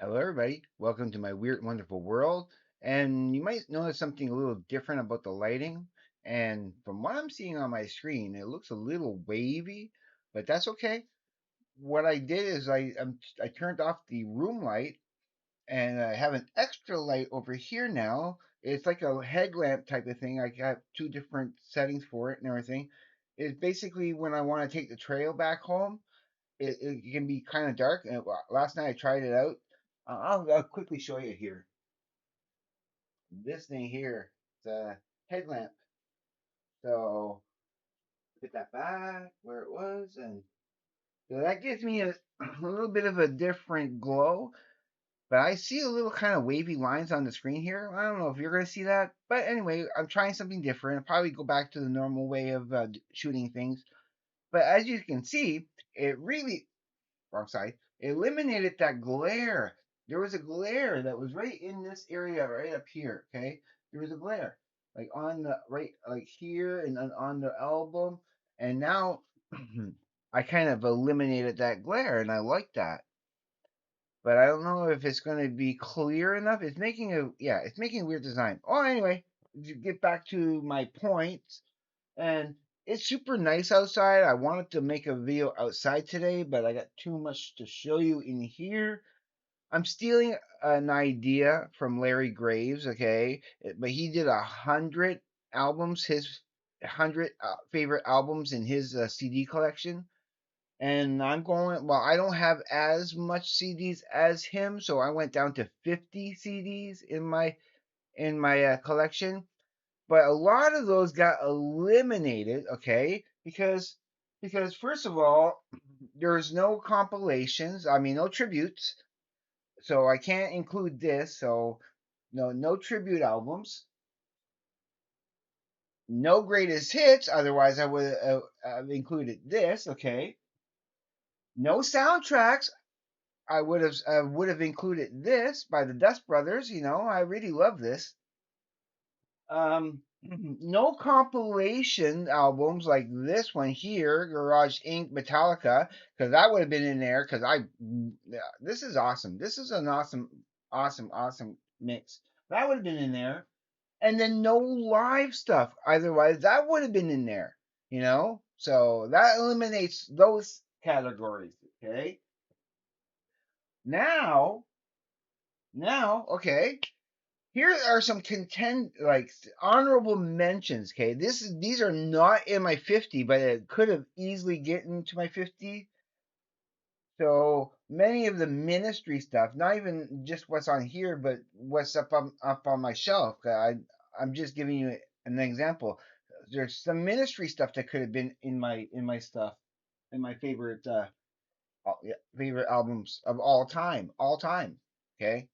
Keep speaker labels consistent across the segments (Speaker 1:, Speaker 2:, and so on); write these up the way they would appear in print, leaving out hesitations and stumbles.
Speaker 1: Hello, everybody. Welcome to my weird, wonderful world. And you might notice something a little different about the lighting. And from what I'm seeing on my screen, it looks a little wavy, but that's okay. What I did is I turned off the room light, and I have an extra light over here now. It's like a headlamp type of thing. I got two different settings for it and everything. It's basically when I want to take the trail back home. It can be kind of dark. And last night I tried it out. I'll quickly show you here. This thing here, it's a headlamp. So put that back where it was, and so that gives me a little bit of a different glow. But I see a little kind of wavy lines on the screen here. I don't know if you're going to see that, but anyway, I'm trying something different. I'll probably go back to the normal way of shooting things. But as you can see, it really wrong side, eliminated that glare. There was a glare that was right in this area, right up here. Okay, there was a glare, like on the right, like here and on the album, and now I kind of eliminated that glare, and I like that. But I don't know if it's going to be clear enough. It's making a yeah, it's making a weird design. Oh, anyway, to get back to my point, and it's super nice outside. I wanted to make a video outside today, but I got too much to show you in here. I'm stealing an idea from Larry Graves, okay? But he did 100 albums, his 100 favorite albums in his CD collection. And I'm going, well, I don't have as much CDs as him, so I went down to 50 CDs in my collection, but a lot of those got eliminated, okay? Because first of all, there's no compilations, I mean no tributes, so I can't include this. So no tribute albums, no greatest hits, otherwise I would have included this, okay? No soundtracks, I would have included this by the Dust Brothers, I really love this. No compilation albums like this one here, Garage Inc. Metallica, because that would have been in there. Because yeah, this is awesome. This is an awesome, awesome, awesome mix. That would have been in there. And then no live stuff. Otherwise, that would have been in there. So that eliminates those categories. Okay. Now, okay. Here are some honorable mentions. Okay, these are not in my 50, but it could have easily get into my 50. So many of the ministry stuff, not even just what's on here, but what's up on my shelf. I'm just giving you an example. There's some ministry stuff that could have been in my stuff, in my yeah, favorite albums of all time. Okay.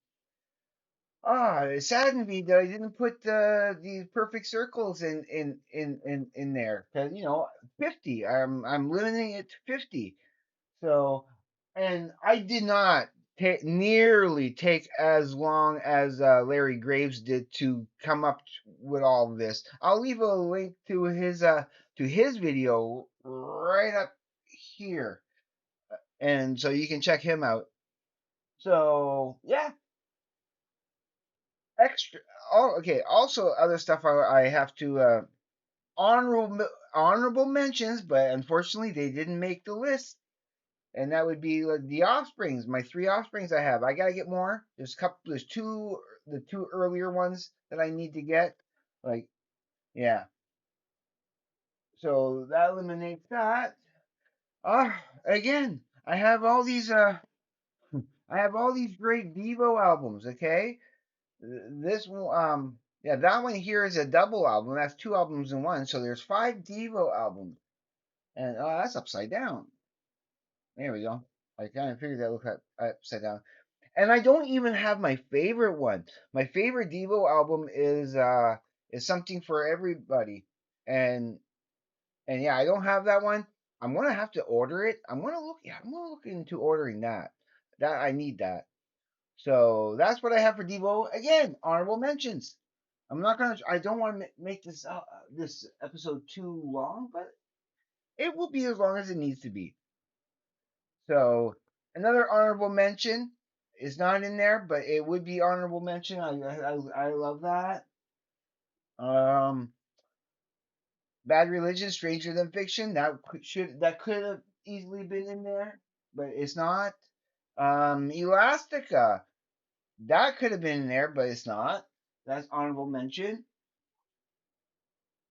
Speaker 1: It saddened me that I didn't put these perfect circles in there, because 50. I'm limiting it to 50. So, and I did not nearly take as long as Larry Graves did to come up with all of this. I'll leave a link to his video right up here, and so you can check him out. So yeah, extra. Oh, okay. Also, other stuff I have to honorable mentions, but unfortunately they didn't make the list. And that would be like the offsprings, my three offsprings I have. I gotta get more. There's a couple. There's two, the two earlier ones that I need to get. Like, yeah. So that eliminates that. Again, I have all these great Devo albums. Okay, this one, yeah, that one here is a double album. That's two albums in one. So there's five Devo albums, and oh, that's upside down. There we go. I kind of figured that looked upside down. And I don't even have my favorite one. My favorite Devo album is Something for Everybody, and and yeah, I don't have that one. I'm gonna have to order it. I'm gonna look into ordering that. That I need that. So that's what I have for Devo. Again, honorable mentions. I don't want to make this episode too long, but it will be as long as it needs to be. So another honorable mention. is not in there, but it would be honorable mention. I love that. Um, Bad Religion, Stranger Than Fiction. That could have easily been in there, but it's not. Elastica. That could have been in there, but it's not. That's honorable mention.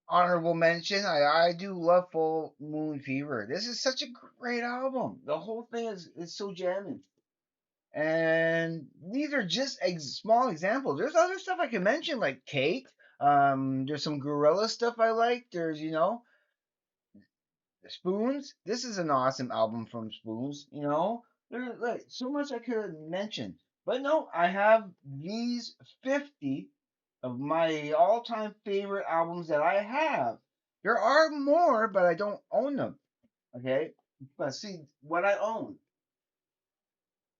Speaker 1: Honorable mention. I do love Full Moon Fever. This is such a great album. The whole thing is so jamming. And these are just small examples. There's other stuff I can mention, like Cake. There's some Gorilla stuff I like. There's, Spoons. This is an awesome album from Spoons. There's like so much I could have mentioned, but no, I have these 50 of my all-time favorite albums that I have. There are more, but I don't own them. Okay, but see what I own.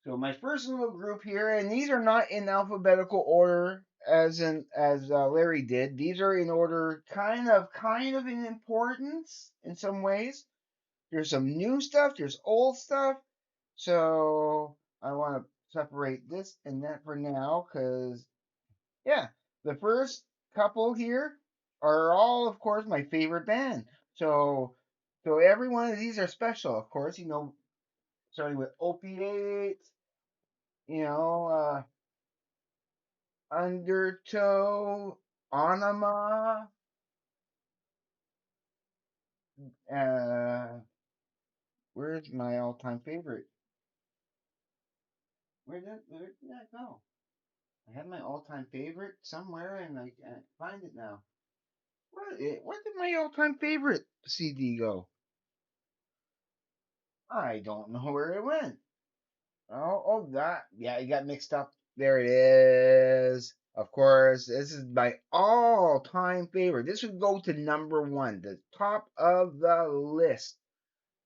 Speaker 1: So my first little group here, and these are not in alphabetical order as Larry did. These are in order, kind of in importance in some ways. There's some new stuff. There's old stuff. So I want to separate this and that for now, because yeah, the first couple here are all, of course, my favorite band. So so every one of these are special, of course. Starting with Opiates, you know, Undertow, Anima, uh, where's my all-time favorite? Where did that go? I had my all-time favorite somewhere, and I can't find it now. Where did my all-time favorite CD go? I don't know where it went. That. Yeah, it got mixed up. There it is. Of course, this is my all-time favorite. This would go to number one, the top of the list.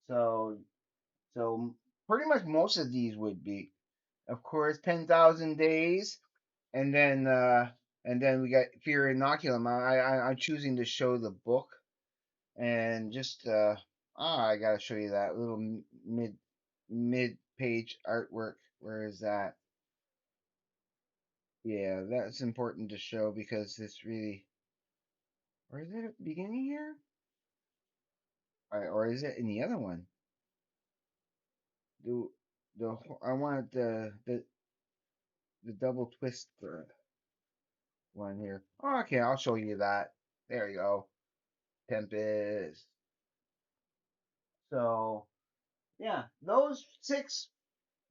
Speaker 1: So, so pretty much most of these would be, of course, 10,000 Days, and then we got Fear Inoculum. I'm choosing to show the book, and just I gotta show you that little mid page artwork. Where is that? Yeah, that's important to show because this really. Or is it at the beginning here? Or is it in the other one? The I wanted the double twist one here. Oh, okay, I'll show you that. There you go. Tempest. So yeah, those six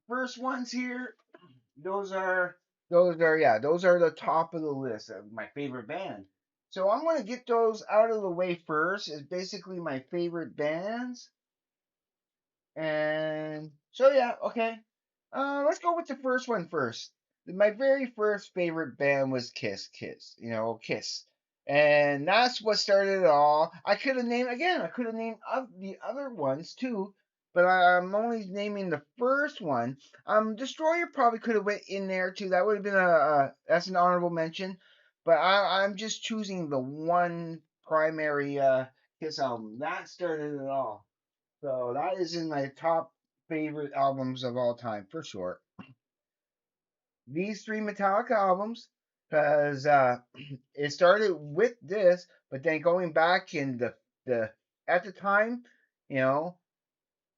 Speaker 1: first ones here, those are those are the top of the list of my favorite band. So I'm gonna get those out of the way first. Is basically my favorite bands. And so yeah, okay. Let's go with the first one first. My very first favorite band was Kiss. Kiss, and that's what started it all. I could have named again. I could have named the other ones too, but I'm only naming the first one. Destroyer probably could have went in there too. That would have been that's an honorable mention. But I'm just choosing the one primary Kiss album that started it all. So that is in my top favorite albums of all time for sure. These three Metallica albums, because it started with this, but then going back in the at the time, you know,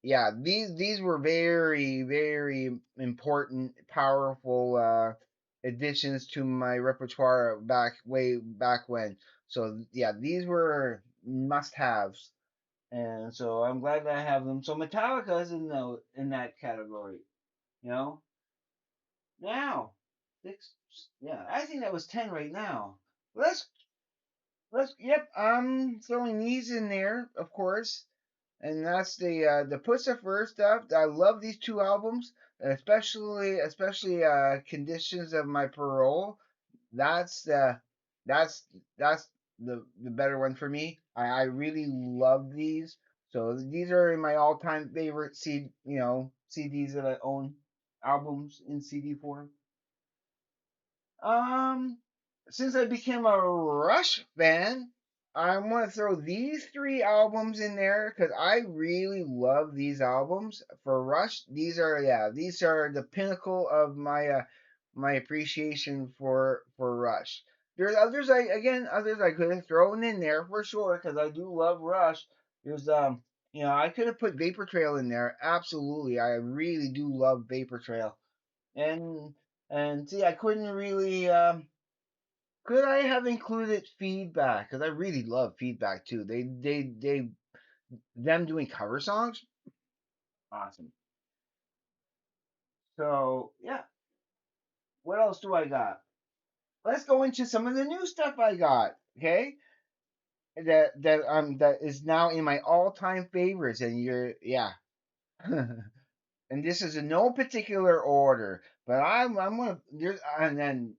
Speaker 1: yeah, these were very important, powerful additions to my repertoire way back when. So yeah, these were must-haves. And so I'm glad that I have them. So Metallica is in that category. You know. Now, six. Yeah, I think that was 10 right now. Let's Yep, I'm throwing these in there, of course, and that's the Puts It First stuff. I love these two albums, especially Conditions of My Parole. That's that's that's the better one for me. I really love these. So these are in my all-time favorite CDs that I own, albums in CD form. Um, since I became a Rush fan, I want to throw these three albums in there because I really love these albums. For Rush, these are the pinnacle of my appreciation for Rush. There's others I could have thrown in there for sure because I do love Rush. There's I could have put Vapor Trail in there. Absolutely, I really do love Vapor Trail. And see, I couldn't really could I have included feedback? Because I really love feedback too. They them doing cover songs, awesome. So yeah, what else do I got? Let's go into some of the new stuff I got. Okay, that is now in my all time favorites, and you're yeah. And this is in no particular order, but I'm gonna there's and then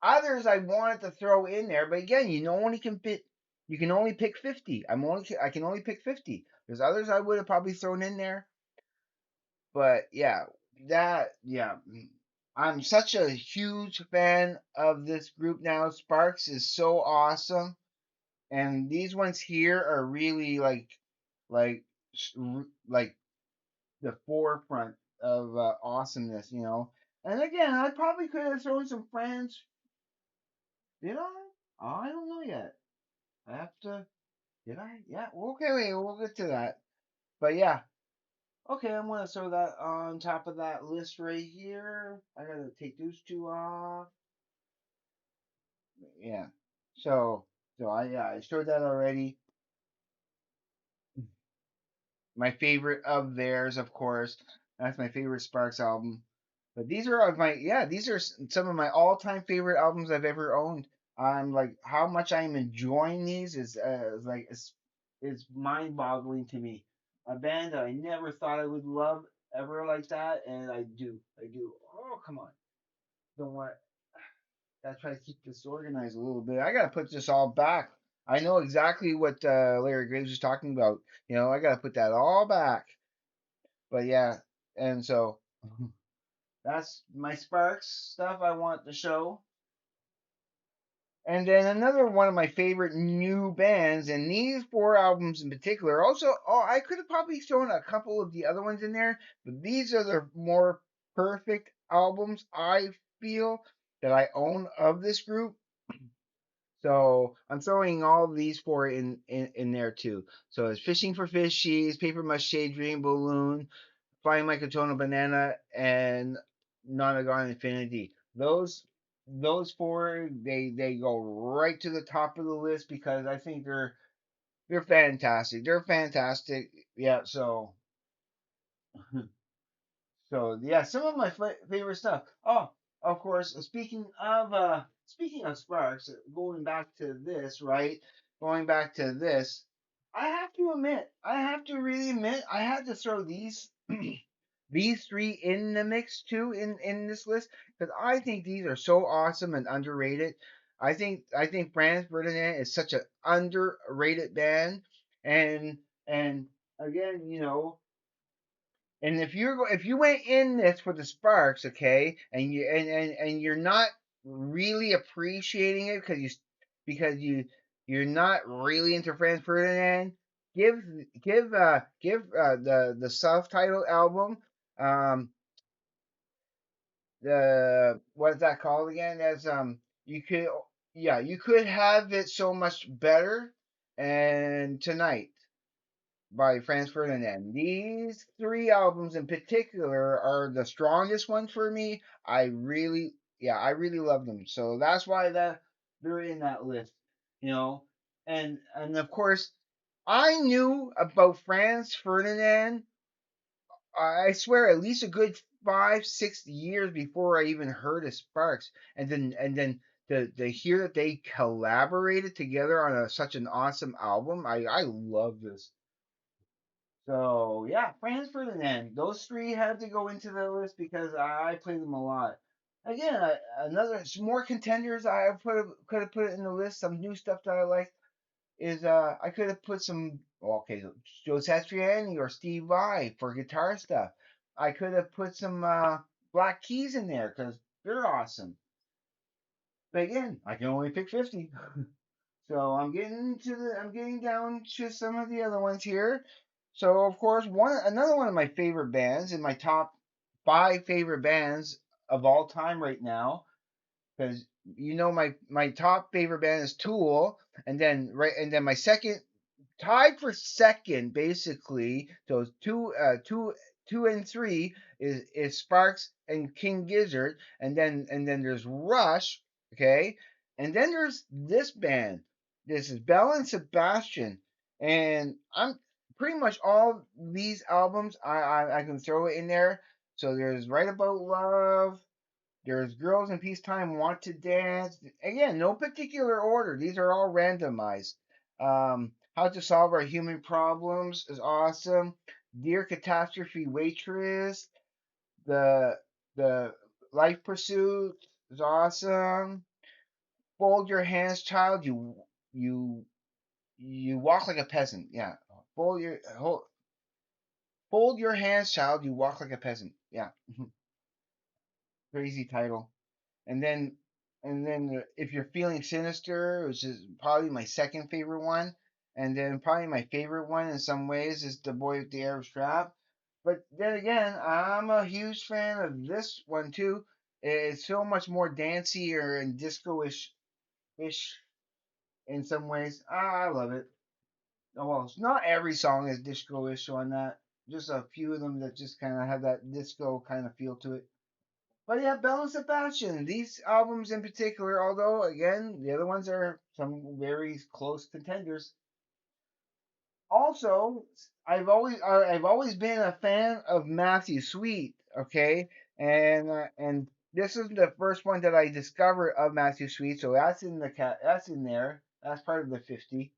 Speaker 1: others I wanted to throw in there, but again, you can only pick 50. I can only pick 50. There's others I would have probably thrown in there, but yeah, I'm such a huge fan of this group now. Sparks is so awesome, and these ones here are really like like the forefront of awesomeness, you know. And again, I probably could have thrown some friends. Did I? Oh, I don't know yet. I have to. Did I? Yeah. Well, okay, wait. We'll get to that. But yeah. Okay, I'm gonna throw that on top of that list right here. I gotta take those two off. Yeah. So, I showed that already. My favorite of theirs, of course. That's my favorite Sparks album. But these are some of my all-time favorite albums I've ever owned. I'm like how much I'm enjoying these is mind-boggling to me. A band that I never thought I would love ever like that, and I do. I do. Oh, come on. Don't want. Gotta try to keep this organized a little bit. I gotta put this all back. I know exactly what Larry Graves was talking about. You know, I gotta put that all back. But yeah, and so that's my Sparks stuff I want to show. And then another one of my favorite new bands, and these four albums in particular. Also, I could have probably thrown a couple of the other ones in there, but these are the more perfect albums I feel that I own of this group. So I'm throwing all of these four in there too. So it's Fishing for Fishies, Paper Mache Dream Balloon, Flying Mycotona Banana, and Nonagon Infinity. Those four they go right to the top of the list because I think they're fantastic. They're fantastic. Yeah. So yeah, some of my favorite stuff. Oh, of course. Speaking of Sparks, going back to this, right? Going back to this, I have to really admit, I had to throw these three in the mix too in this list because I think these are so awesome and underrated. I think Franz Ferdinand is such an underrated band, and and again, you know, and if you went in this for the Sparks, okay, and you're not really appreciating it because you're not really into Franz Ferdinand, give the self titled album um the what's that called again? That's you could you could have it so much better and tonight by Franz Ferdinand. These three albums in particular are the strongest ones for me. I really love them. So that's why they're in that list, you know. And of course, I knew about Franz Ferdinand. I swear, at least a good 5, 6 years before I even heard of Sparks, and then to hear that they collaborated together on such an awesome album, I love this. So yeah, Franz Ferdinand. Those three had to go into the list because I play them a lot. Again, another some more contenders I could have put in the list. Some new stuff that I like is I could have put some okay, so Joe Satriani or Steve Vai for guitar stuff. I could have put some Black Keys in there because they're awesome. But again, I can only pick 50. So I'm getting down to some of the other ones here. So of course, another one of my favorite bands in my top five favorite bands of all time right now, because my top favorite band is Tool, and then my second tied for second, basically. So two and three is Sparks and King Gizzard, and then there's Rush, okay, and then there's this band. This is Belle and Sebastian, and I'm pretty much all these albums I can throw it in there. So there's Right About Love. There's Girls in Peacetime Want to Dance. Again, no particular order. These are all randomized. How to Solve Our Human Problems is awesome. Dear Catastrophe Waitress. The the Life Pursuit is awesome. Fold Your Hands, Child. You you walk like a peasant. Yeah. Fold your hands, child. You walk like a peasant. Yeah. Crazy title. And then if you're feeling sinister, which is probably my second favorite one, and then probably my favorite one in some ways is the boy with the Arab strap. But then again, I'm a huge fan of this one too. It's so much more dancier and disco-ish in some ways. I love it. Oh, well, it's not every song is disco-ish on that. Just a few of them that just kind of have that disco kind of feel to it. But yeah, Bell and Sebastian. These albums in particular, although again the other ones are some very close contenders. Also, I've always been a fan of Matthew Sweet. Okay, and this is the first one that I discovered of Matthew Sweet, so that's in there. That's part of the 50.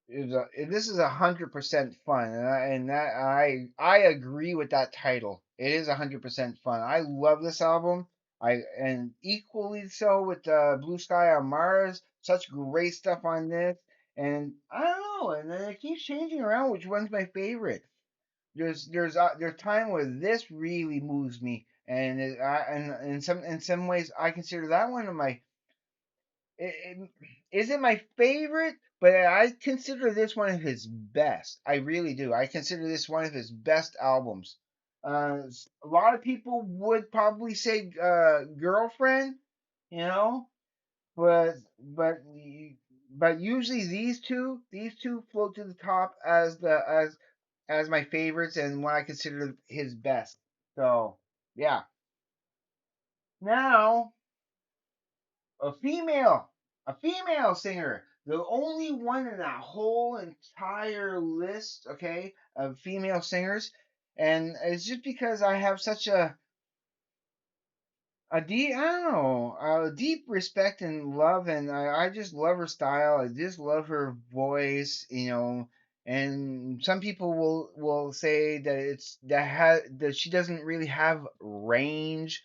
Speaker 1: This is 100% fun, and that I agree with that title. It is 100% fun. I love this album. I and equally so with Blue Sky on Mars. Such great stuff on this, and I don't know. And then it keeps changing around which one's my favorite. There's time where this really moves me, and in some ways I consider that one of my it isn't my favorite, but I consider this one of his best. I really do. I consider this one of his best albums. A lot of people would probably say "Girlfriend," you know, but but but usually these two float to the top as as my favorites and what I consider his best. So yeah. Now a female, a female singer, the only one in that whole entire list, okay, of female singers, and it's just because I have such a deep, I don't know, a deep respect and love, and I just love her style. I just love her voice, you know. And some people will say that that she doesn't really have range,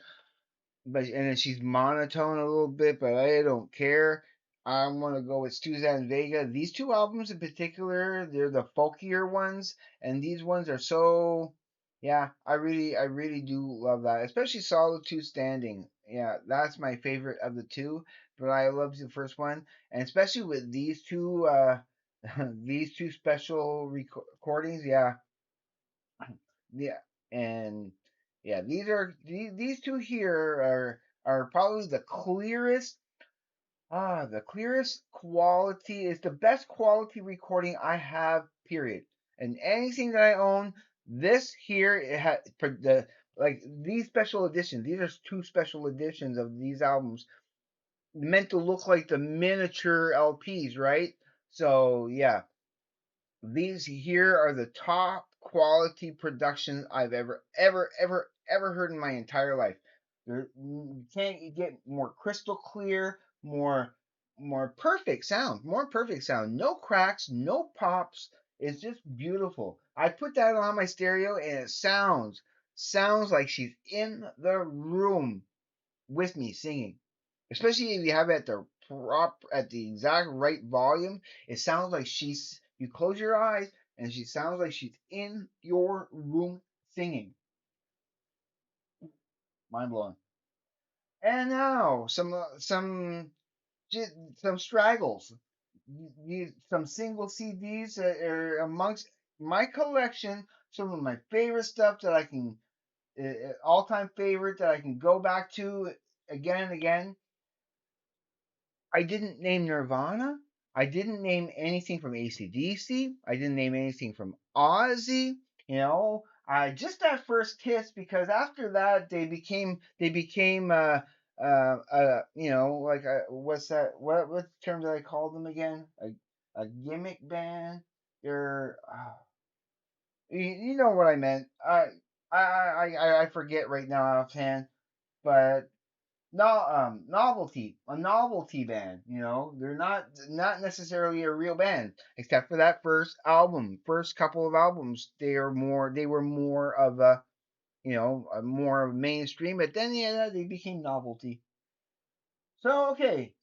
Speaker 1: but and then she's monotone a little bit, but I don't care. I'm gonna go with Suzanne Vega. These two albums in particular, they're the folkier ones, and these ones are so. Yeah, I really do love that, especially Solitude Standing. Yeah, that's my favorite of the two, but I love the first one, and especially with these two, these two special recordings. Yeah, yeah, and yeah, these two here are probably the clearest quality is the best quality recording I have. Period. And anything that I own, this here it had for the like these special editions. These are two special editions of these albums meant to look like the miniature LPs, right? So yeah, these here are the top quality productions I've ever heard in my entire life. You can't get more crystal clear, more perfect sound. No cracks, no pops. It's just beautiful. I put that on my stereo and it sounds like she's in the room with me singing. Especially if you have it at the exact right volume, it sounds like she's you close your eyes and she sounds like she's in your room singing. Mind blowing. And now some just some straggles, some single CDs that are amongst my collection. Some of my favorite stuff that I can, all time favorite that I can go back to again and again. I didn't name Nirvana. I didn't name anything from AC/DC. I didn't name anything from Ozzy. I just that first Kiss because after that like what's that? What term did I call them again? A gimmick band. They're you know what I meant. I forget right now offhand, but no, a novelty band. They're not necessarily a real band, except for that first album, first couple of albums. They were more of a more mainstream. But then yeah, they became novelty. So okay,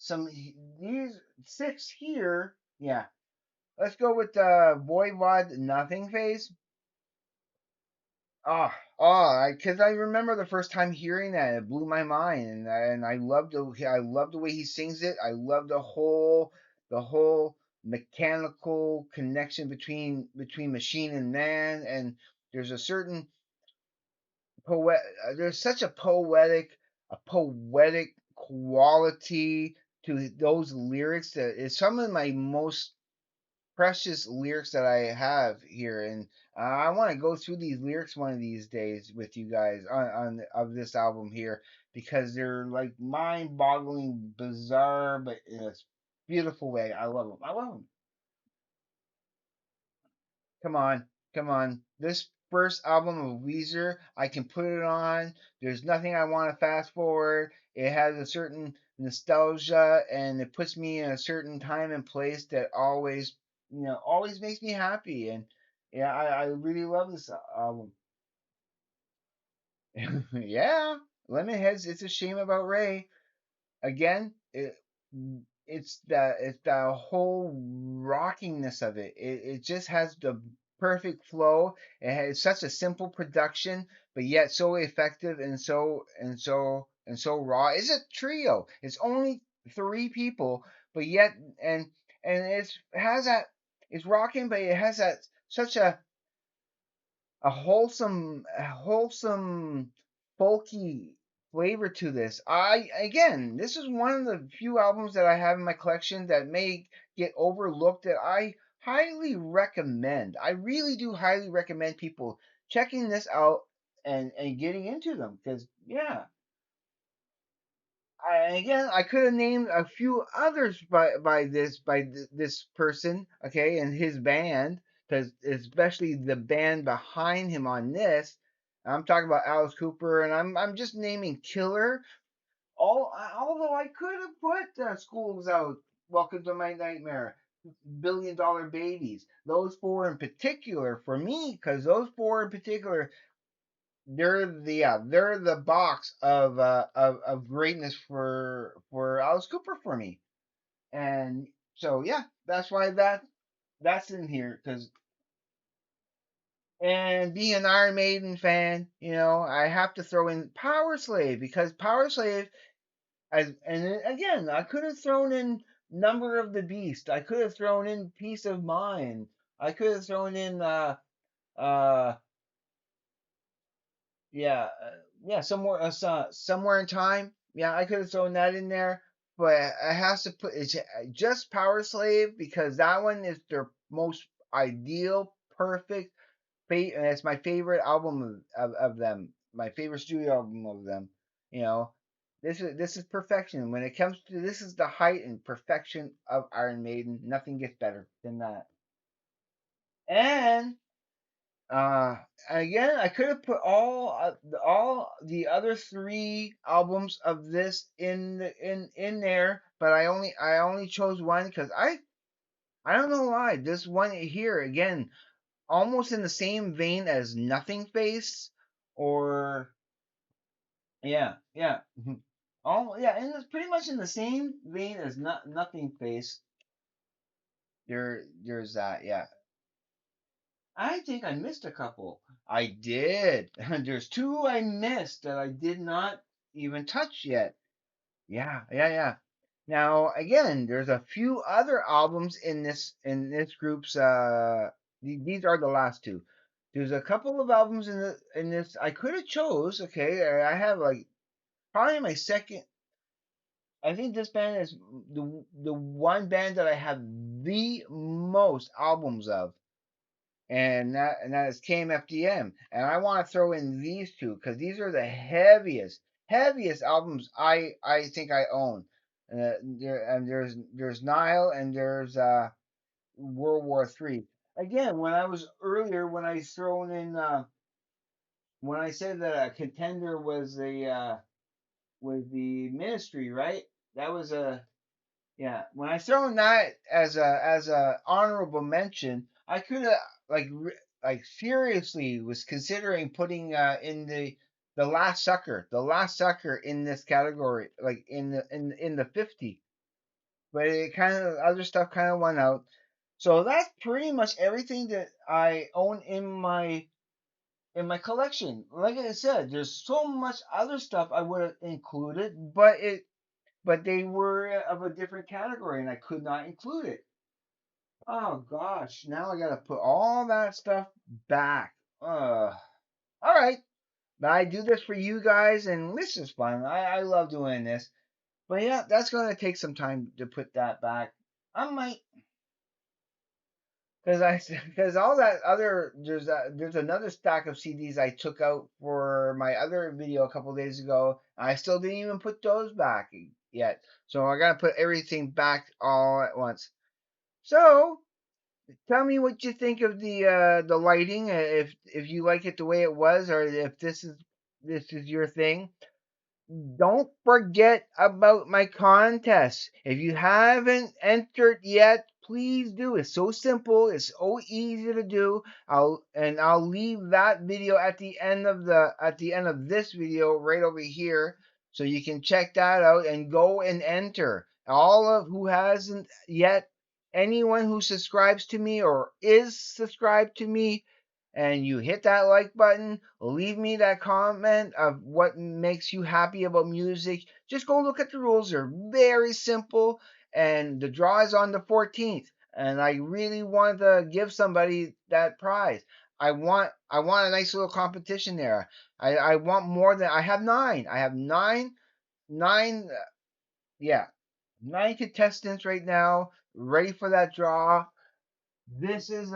Speaker 1: these six here. Yeah, let's go with Voivod Nothing Face. Because I remember the first time hearing that, it blew my mind, and I love the way he sings it. I love the whole mechanical connection between machine and man, and there's a certain there's such a poetic quality to those lyrics that is some of my most precious lyrics that I have here, and I want to go through these lyrics one of these days with you guys on of this album here because they're like mind-boggling, bizarre, but in a beautiful way. I love them. I love them. Come on, come on. This first album of Weezer, I can put it on. There's nothing I want to fast forward. It has a certain nostalgia and it puts me in a certain time and place that always makes me happy. And yeah, I really love this album. Yeah, Lemonheads, It's a Shame About Ray. Again, it's the whole rockingness of it. It just has the perfect flow. It has such a simple production, but yet so effective and so raw. It's a trio. It's only three people, but yet and it's rocking, but it has that such a wholesome, folky flavor to this. This is one of the few albums that I have in my collection that may get overlooked that I highly recommend. I really do highly recommend people checking this out and getting into them because yeah, I could have named a few others by this person, okay, and his band, because especially the band behind him on this. I'm talking about Alice Cooper, and I'm just naming Killer. Although I could have put Schools Out, Welcome to My Nightmare, Billion Dollar Babies, those four in particular for me, because those four in particular they're the box of greatness for Alice Cooper for me, and so yeah, that's why that's in here. Because and being an Iron Maiden fan, I have to throw in Power Slave because Power Slave, again, I could have thrown in Number of the Beast, I could have thrown in Peace of Mind, I could have thrown in uh Yeah, yeah, somewhere in time. Yeah, I could have thrown that in there, but I have to put it's just Power Slave because that one is their most ideal, perfect. And it's my favorite album of them. My favorite studio album of them. You know, this is perfection. When it comes to this is the height and perfection of Iron Maiden. Nothing gets better than that. And uh, again, I could have put all the other three albums of this in there, but I only chose one because I don't know why this one here again almost in the same vein as Nothing Face or yeah and it's pretty much in the same vein as Nothing Face. There's that, yeah. I think I missed a couple. I did. There's two I missed that I did not even touch yet. Yeah, yeah, yeah. Now, again, there's a few other albums in this group's. These are the last two. There's a couple of albums in this. I could have chose. Okay, I have like probably my second. I think this band is the one band that I have the most albums of, and that is KMFDM. And I want to throw in these two because these are the heaviest albums I think I own. There's Nile and there's World War Three. Again, when I was earlier when I thrown in when I said that a contender was the Ministry, right? That was a Yeah, when I thrown that as a honorable mention, I could have like seriously was considering putting in the last sucker in this category, like in the 50. But it kind of other stuff kind of went out. So that's pretty much everything that I own in my collection. Like I said, there's so much other stuff I would have included, but they were of a different category and I could not include it. Oh gosh, now I gotta put all that stuff back. All right, but I do this for you guys, and this is fun. I love doing this. But yeah, that's gonna take some time to put that back. I might, because all that other there's another stack of CDs I took out for my other video a couple days ago. I still didn't even put those back yet, so I gotta put everything back all at once. So tell me what you think of the lighting. If you like it the way it was, or if this is your thing. Don't forget about my contest. If you haven't entered yet, please do. It's so simple. It's so easy to do. I'll leave that video at the end of this video right over here, so you can check that out and go and enter. All of who hasn't yet, anyone who subscribes to me or is subscribed to me, and you hit that like button, leave me that comment of what makes you happy about music. Just go look at the rules. They're very simple, and the draw is on the 14th. And I really want to give somebody that prize. I want a nice little competition there. I want more than I have nine. I have nine yeah, nine contestants right now ready for that draw. This is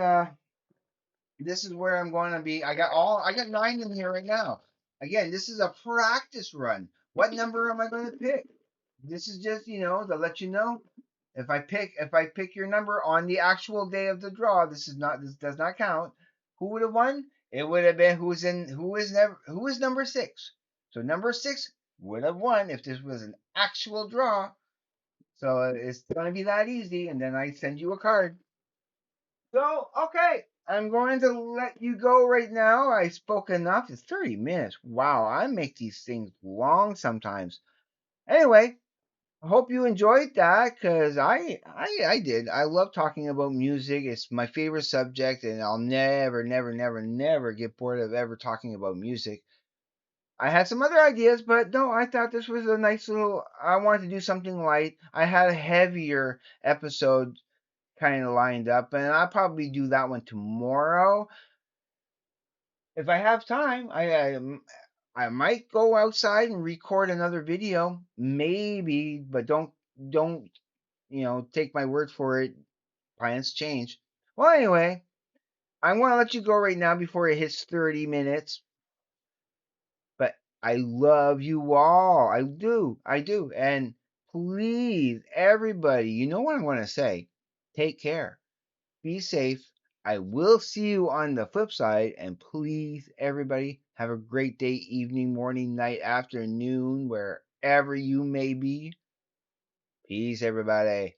Speaker 1: this is where I'm going to be. I got nine in here right now. Again, this is a practice run. What number am I going to pick? This is just, to let you know. If I pick your number on the actual day of the draw, this does not count. Who would have won? It would have been who is number 6. So number 6 would have won if this was an actual draw. So it's going to be that easy, and then I send you a card. So, okay, I'm going to let you go right now. I spoke enough. It's 30 minutes. Wow, I make these things long sometimes. Anyway, I hope you enjoyed that because I did. I love talking about music. It's my favorite subject, and I'll never get bored of ever talking about music. I had some other ideas, but no, I thought this was a nice little. I wanted to do something light. I had a heavier episode kind of lined up, and I'll probably do that one tomorrow if I have time. I might go outside and record another video, maybe, but don't take my word for it. Plans change. Well, anyway, I want to let you go right now before it hits 30 minutes. But I love you all. I do. And please, everybody, you know what I'm going to say. Take care. Be safe. I will see you on the flip side. And please, everybody, have a great day, evening, morning, night, afternoon, wherever you may be. Peace, everybody.